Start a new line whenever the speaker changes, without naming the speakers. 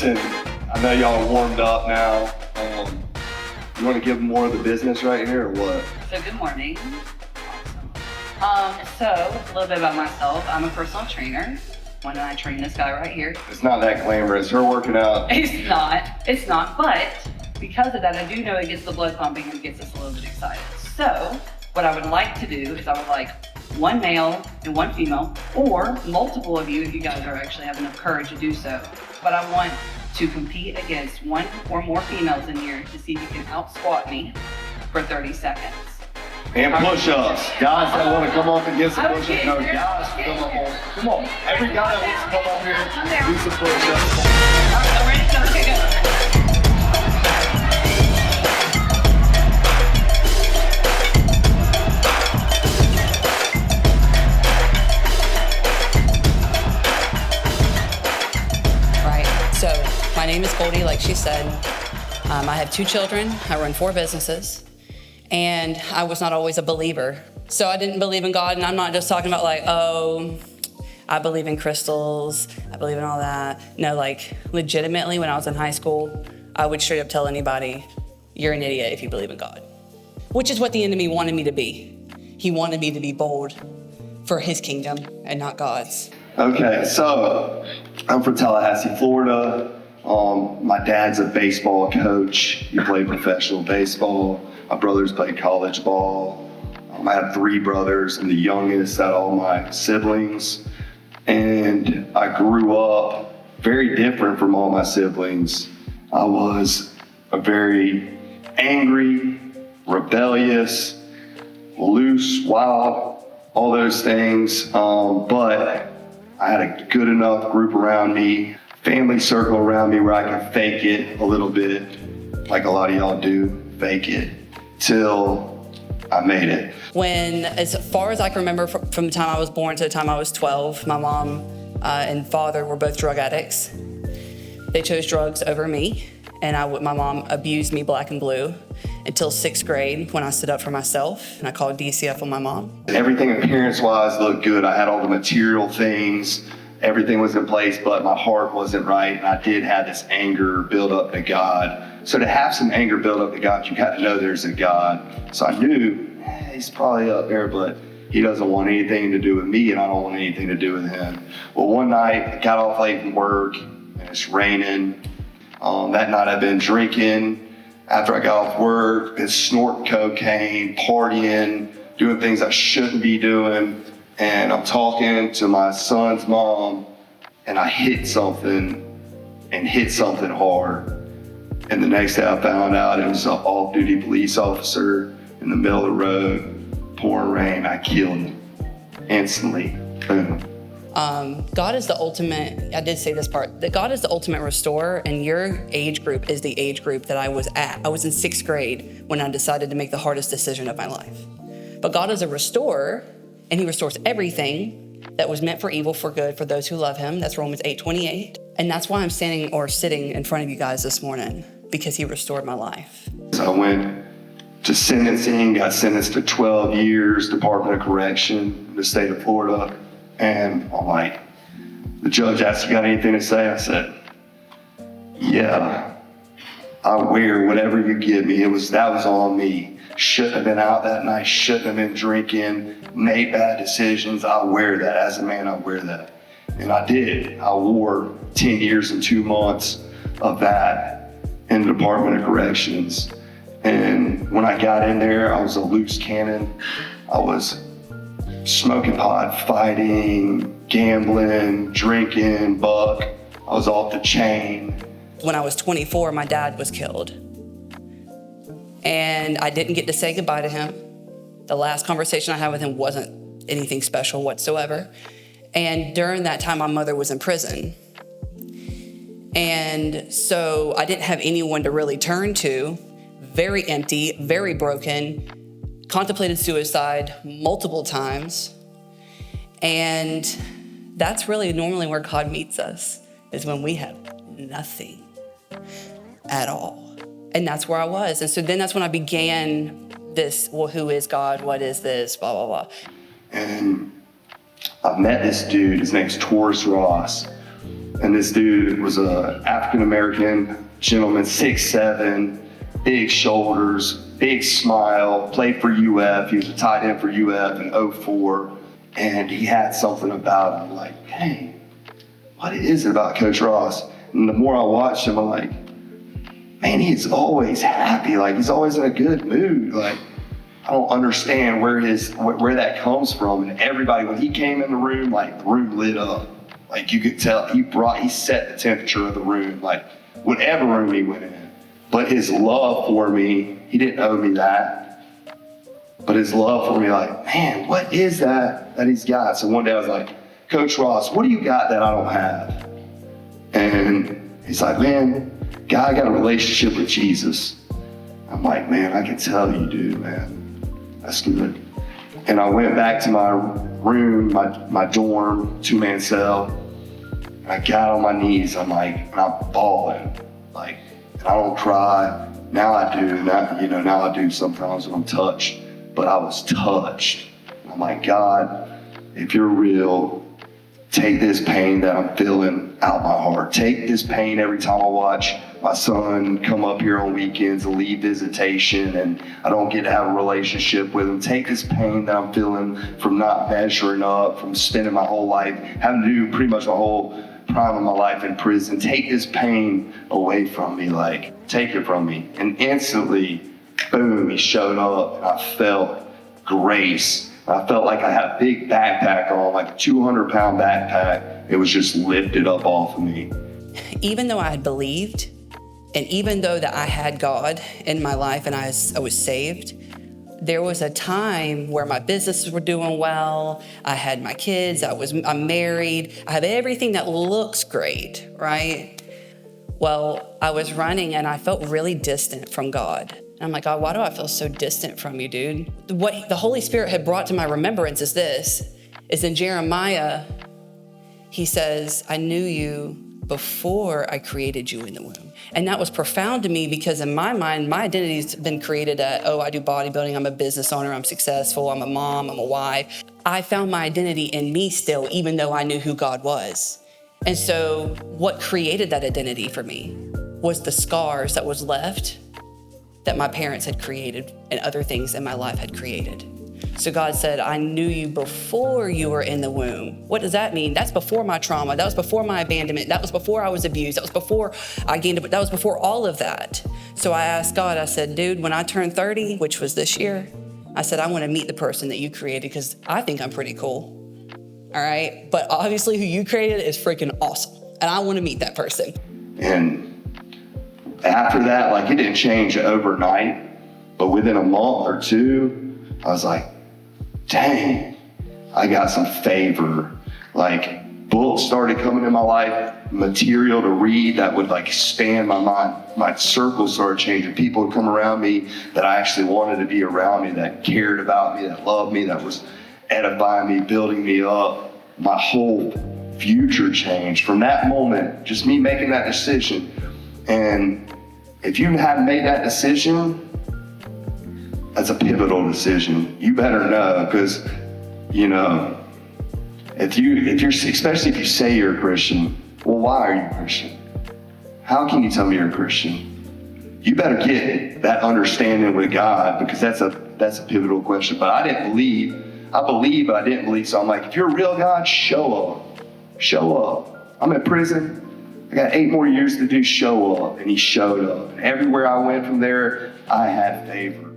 listen, I know y'all warmed up now. You want to give more of the business right here or what?
So good morning. Awesome. So a little bit about myself. I'm a personal trainer. When I train this guy right here.
It's not that glamorous. Her working out.
It's not. But because of that, I do know it gets the blood pumping and gets us a little bit excited. So what I would like to do is I would like one male and one female, or multiple of you if you guys are actually have enough courage to do so. But I want to compete against one or more females in here to see if you can out-squat me for 30 seconds.
And push-ups. Guys that want to come up and get some push-ups. No, guys, come on. Every guy that wants to come up here, do some push-ups.
All right, I'm ready to go. Okay, go. So my name is Goldie, like she said. I have 2 children. I run 4 businesses. And I was not always a believer. So I didn't believe in God. And I'm not just talking about like, oh, I believe in crystals. I believe in all that. No, like legitimately when I was in high school, I would straight up tell anybody, you're an idiot if you believe in God. Which is what the enemy wanted me to be. He wanted me to be bold for his kingdom and not God's.
Okay, so I'm from Tallahassee, Florida. My dad's a baseball coach. He played professional baseball. My brothers played college ball. I have 3 brothers. I'm the youngest out of all my siblings. And I grew up very different from all my siblings. I was a very angry, rebellious, loose, wild, all those things. But I had a good enough group around me, family circle around me where I could fake it a little bit, like a lot of y'all do, fake it, till I made it.
When, as far as I can remember from the time I was born to the time I was 12, my mom and father were both drug addicts. They chose drugs over me, and my mom abused me black and blue until 6th grade when I stood up for myself and I called DCF on my mom.
Everything appearance-wise looked good. I had all the material things. Everything was in place, but my heart wasn't right, and I did have this anger build up to God. So to have some anger build up to God, you got to know there's a God. So I knew, he's probably up there, but he doesn't want anything to do with me, and I don't want anything to do with him. Well, one night, I got off late from work, and it's raining. That night I've been drinking. After I got off work, been snorting cocaine, partying, doing things I shouldn't be doing. And I'm talking to my son's mom, and I hit something hard. And the next day I found out it was an off-duty police officer in the middle of the road, pouring rain. I killed him instantly. Boom.
God is the ultimate, I did say this part, that God is the ultimate restorer, and your age group is the age group that I was at. I was in 6th grade when I decided to make the hardest decision of my life. But God is a restorer, and he restores everything that was meant for evil for good for those who love him. That's Romans 8:28. And that's why I'm sitting in front of you guys this morning, because he restored my life.
So I went to sentencing, got sentenced to 12 years, Department of Correction in the state of Florida. And I'm like, the judge asked, you got anything to say? I said, yeah, I wear whatever you give me. That was on me. Shouldn't have been out that night, shouldn't have been drinking, made bad decisions. I wear that. As a man, I wear that. And I did. I wore 10 years and 2 months of that in the Department of Corrections. And when I got in there, I was a loose cannon. I was smoking pot, fighting, gambling, drinking, buck. I was off the chain.
When I was 24, my dad was killed. And I didn't get to say goodbye to him. The last conversation I had with him wasn't anything special whatsoever. And during that time, my mother was in prison. And so I didn't have anyone to really turn to. Very empty, very broken. Contemplated suicide multiple times. And that's really normally where God meets us, is when we have nothing at all. And that's where I was. And so then that's when I began this, well, who is God? What is this? Blah, blah, blah.
And I met this dude, his name's Taurus Ross. And this dude was a African-American gentleman, 6'7", big shoulders, big smile, played for UF. He was a tight end for UF in '04. And he had something about him, like, hey, what is it about Coach Ross? And the more I watched him, I'm like, man, he's always happy. Like, he's always in a good mood. Like, I don't understand where that comes from. And everybody, when he came in the room, like, the room lit up. Like, you could tell he set the temperature of the room, like, whatever room he went in. But his love for me, he didn't owe me that. But his love for me, like, man, what is that he's got? So one day I was like, Coach Ross, what do you got that I don't have? And he's like, man, Guy, I got a relationship with Jesus. I'm like, man, I can tell you do, man. That's good. And I went back to my room, my dorm, 2-man cell. And I got on my knees. I'm like, and I'm bawling. Like, and I don't cry. Now I do. Now I do sometimes when I'm touched. But I was touched. I'm like, God, if you're real, take this pain that I'm feeling out my heart. Take this pain every time I watch my son come up here on weekends and leave visitation and I don't get to have a relationship with him. Take this pain that I'm feeling from not measuring up, from spending my whole life, having to do pretty much my whole prime of my life in prison. Take this pain away from me, like, take it from me. And instantly, boom, he showed up and I felt grace. I felt like I had a big backpack on, like a 200-pound backpack. It was just lifted up off of me.
Even though I had believed, and even though that I had God in my life and I was saved, there was a time where my businesses were doing well. I had my kids. I'm married. I have everything that looks great, right? Well, I was running and I felt really distant from God. And I'm like, God, why do I feel so distant from you, dude? What the Holy Spirit had brought to my remembrance is in Jeremiah, he says, I knew you before I created you in the womb. And that was profound to me because in my mind, my identity's been created at, I do bodybuilding, I'm a business owner, I'm successful, I'm a mom, I'm a wife. I found my identity in me still, even though I knew who God was. And so what created that identity for me was the scars that was left that my parents had created and other things in my life had created. So God said, I knew you before you were in the womb. What does that mean? That's before my trauma. That was before my abandonment. That was before I was abused. That was before that was before all of that. So I asked God, I said, dude, when I turned 30, which was this year, I said, I want to meet the person that you created because I think I'm pretty cool. All right. But obviously who you created is freaking awesome. And I want to meet that person.
And after that, like, it didn't change overnight, but within a month or two, I was like, dang, I got some favor. Like, books started coming in my life, material to read that would, like, expand my mind. My circle started changing. People would come around me that I actually wanted to be around me, that cared about me, that loved me, that was edifying me, building me up. My whole future changed from that moment, just me making that decision. And if you hadn't made that decision, that's a pivotal decision. You better know, because, especially if you say you're a Christian, well, why are you a Christian? How can you tell me you're a Christian? You better get that understanding with God, because that's a pivotal question. But I believe, but I didn't believe. So I'm like, if you're a real God, show up. Show up. I'm in prison. I got 8 more years to do. Show up. And he showed up. And everywhere I went from there, I had favor.